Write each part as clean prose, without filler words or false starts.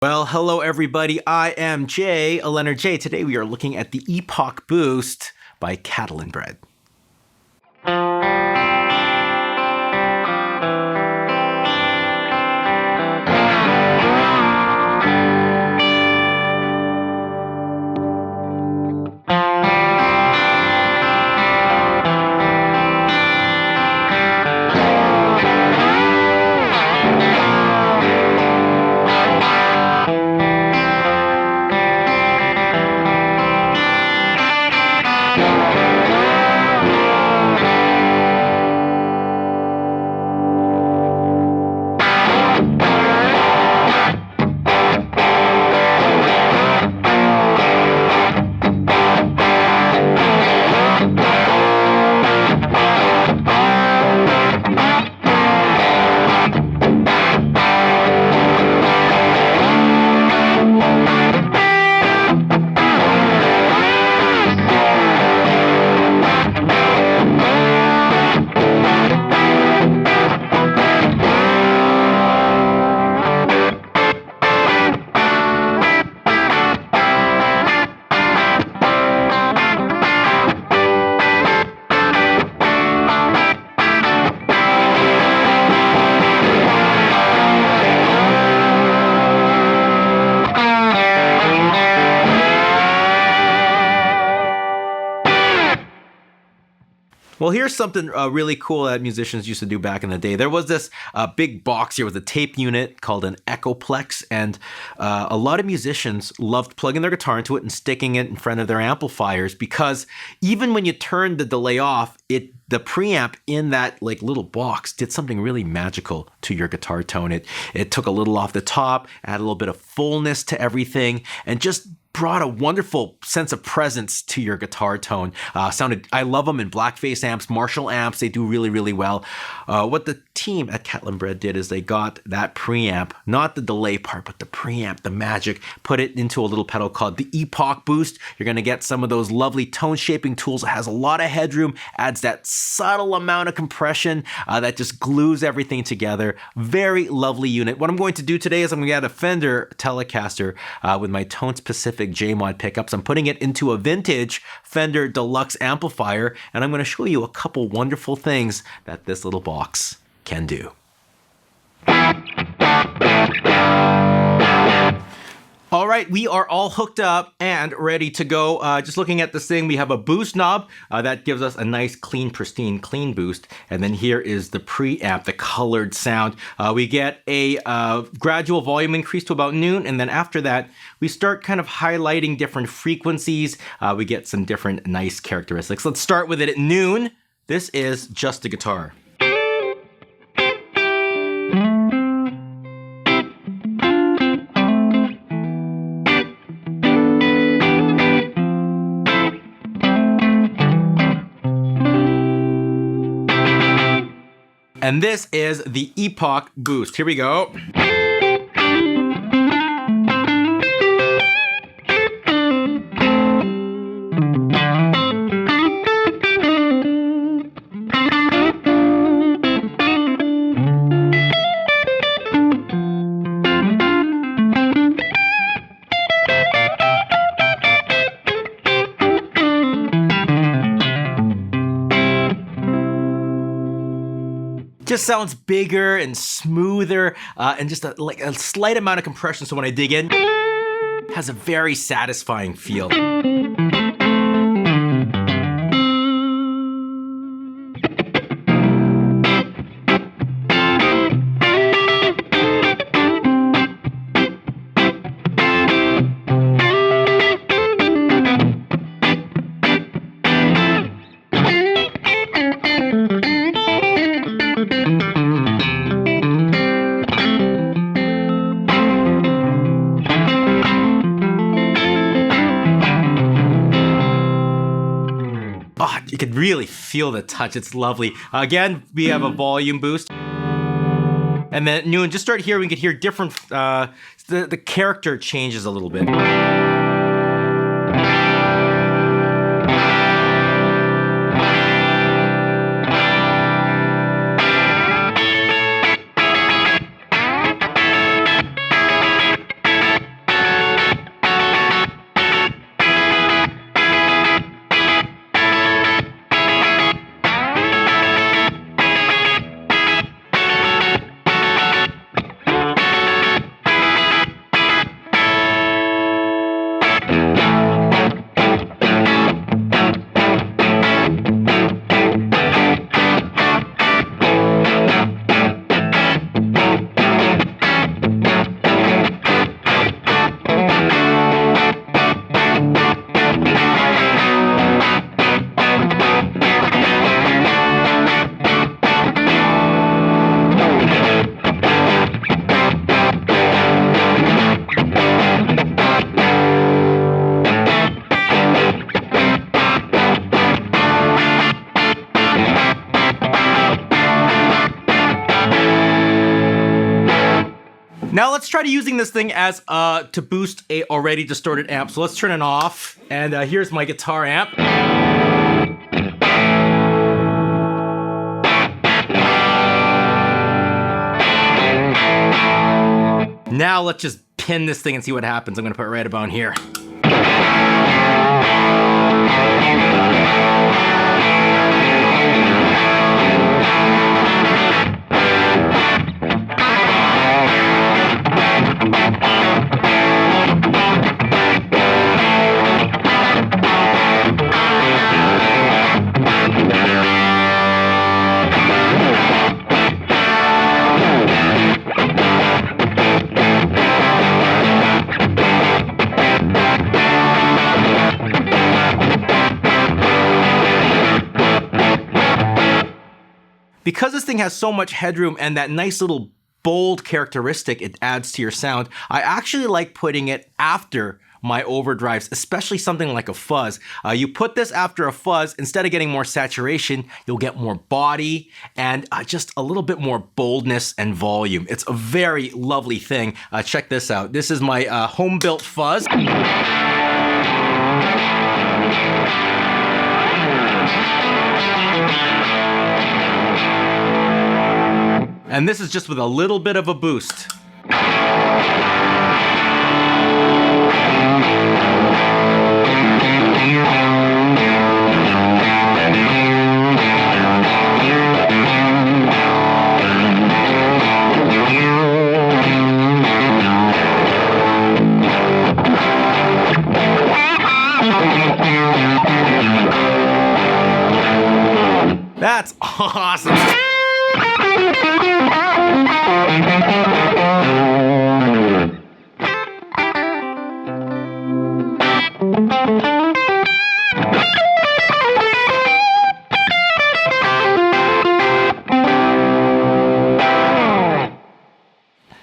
Well, hello everybody. I am JayLeonardJ. Today we are looking at the Epoch Boost by Cattle and Bread. Well, here's something really cool that musicians used to do back in the day. There was this big box here with a tape unit called an Echoplex, and a lot of musicians loved plugging their guitar into it and sticking it in front of their amplifiers, because even when you turned the delay off, the preamp in that little box did something really magical to your guitar tone. It took a little off the top, added a little bit of fullness to everything, and just brought a wonderful sense of presence to your guitar tone. I love them in blackface amps, Marshall amps. They do really, really well. What the team at Cattle and Bread did is they got that preamp, not the delay part, but the preamp, the magic, put it into a little pedal called the Epoch Boost. You're going to get some of those lovely tone shaping tools. It has a lot of headroom, adds that subtle amount of compression that just glues everything together. Very lovely unit. What I'm going to do today is I'm going to get a Fender Telecaster with my Tone Specific J-Mod pickups. I'm putting it into a vintage Fender Deluxe amplifier, and I'm going to show you a couple wonderful things that this little box can do. All right, we are all hooked up and ready to go. Just looking at this thing, we have a boost knob that gives us a nice, clean, pristine, clean boost. And then here is the preamp, the colored sound. We get a gradual volume increase to about noon. And then after that, we start kind of highlighting different frequencies. We get some different nice characteristics. Let's start with it at noon. This is just the guitar. And this is the Epoch Boost. Here we go. Just sounds bigger and smoother, and just a slight amount of compression. So when I dig in, it has a very satisfying feel. You can really feel the touch. It's lovely. Again, we have a volume boost. And then at noon, just start here, we can hear different, the character changes a little bit. Now let's try to using this thing as to boost a already distorted amp. So let's turn it off. And here's my guitar amp. Now let's just pin this thing and see what happens. I'm gonna put it right about here. Because this thing has so much headroom and that nice little bold characteristic it adds to your sound, I actually like putting it after my overdrives, especially something like a fuzz. You put this after a fuzz, instead of getting more saturation, you'll get more body and just a little bit more boldness and volume. It's a very lovely thing. Check this out. This is my home-built fuzz. And this is just with a little bit of a boost. That's awesome.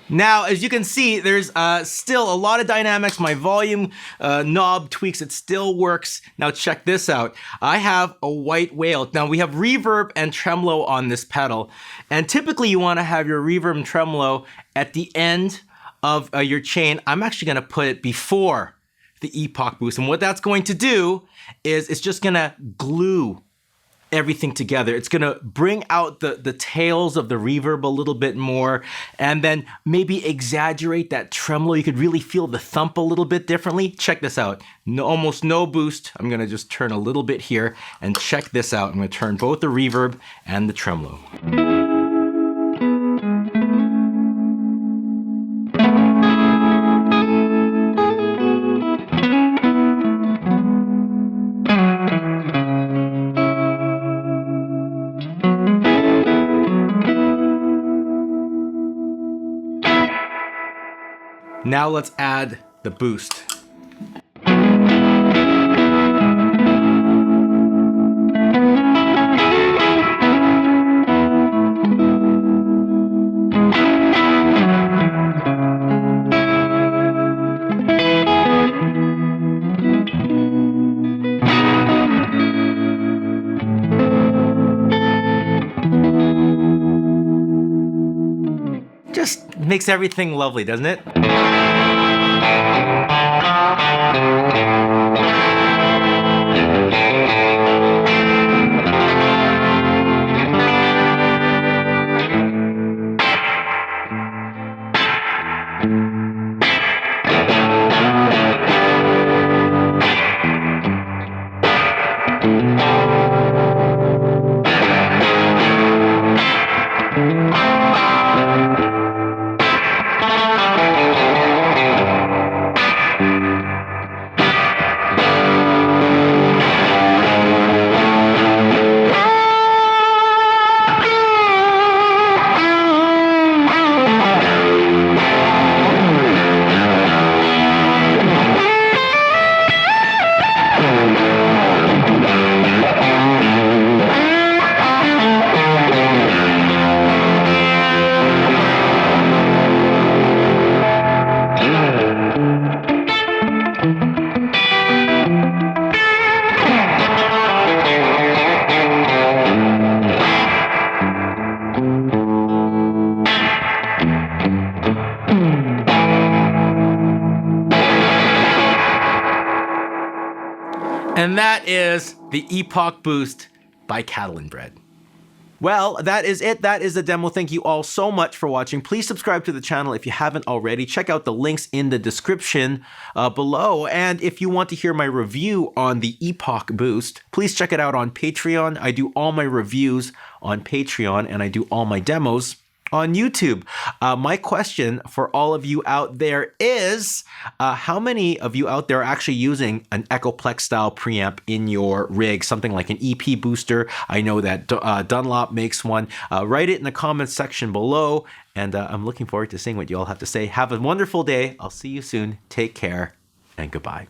Now, as you can see, there's still a lot of dynamics. My volume knob tweaks, it still works. Now check this out. I have a white whale. Now we have reverb and tremolo on this pedal. And typically you wanna have your reverb and tremolo at the end of your chain. I'm actually gonna put it before the epoch boost. And what that's going to do is it's just gonna glue everything together. It's gonna bring out the tails of the reverb a little bit more, and then maybe exaggerate that tremolo. You could really feel the thump a little bit differently. Check this out. Almost no boost. I'm gonna just turn a little bit here, and check this out. I'm gonna turn both the reverb and the tremolo. Now let's add the boost. Just makes everything lovely, doesn't it? And that is the Epoch Boost by Cattle and Bread. Well, that is it. That is the demo. Thank you all so much for watching. Please subscribe to the channel if you haven't already. Check out the links in the description below. And if you want to hear my review on the Epoch Boost, please check it out on Patreon. I do all my reviews on Patreon, and I do all my demos on YouTube. My question for all of you out there is, how many of you out there are actually using an Echoplex style preamp in your rig, something like an EP booster? I know that Dunlop makes one. Write it in the comments section below, and I'm looking forward to seeing what you all have to say. Have a wonderful day. I'll see you soon. Take care, and goodbye.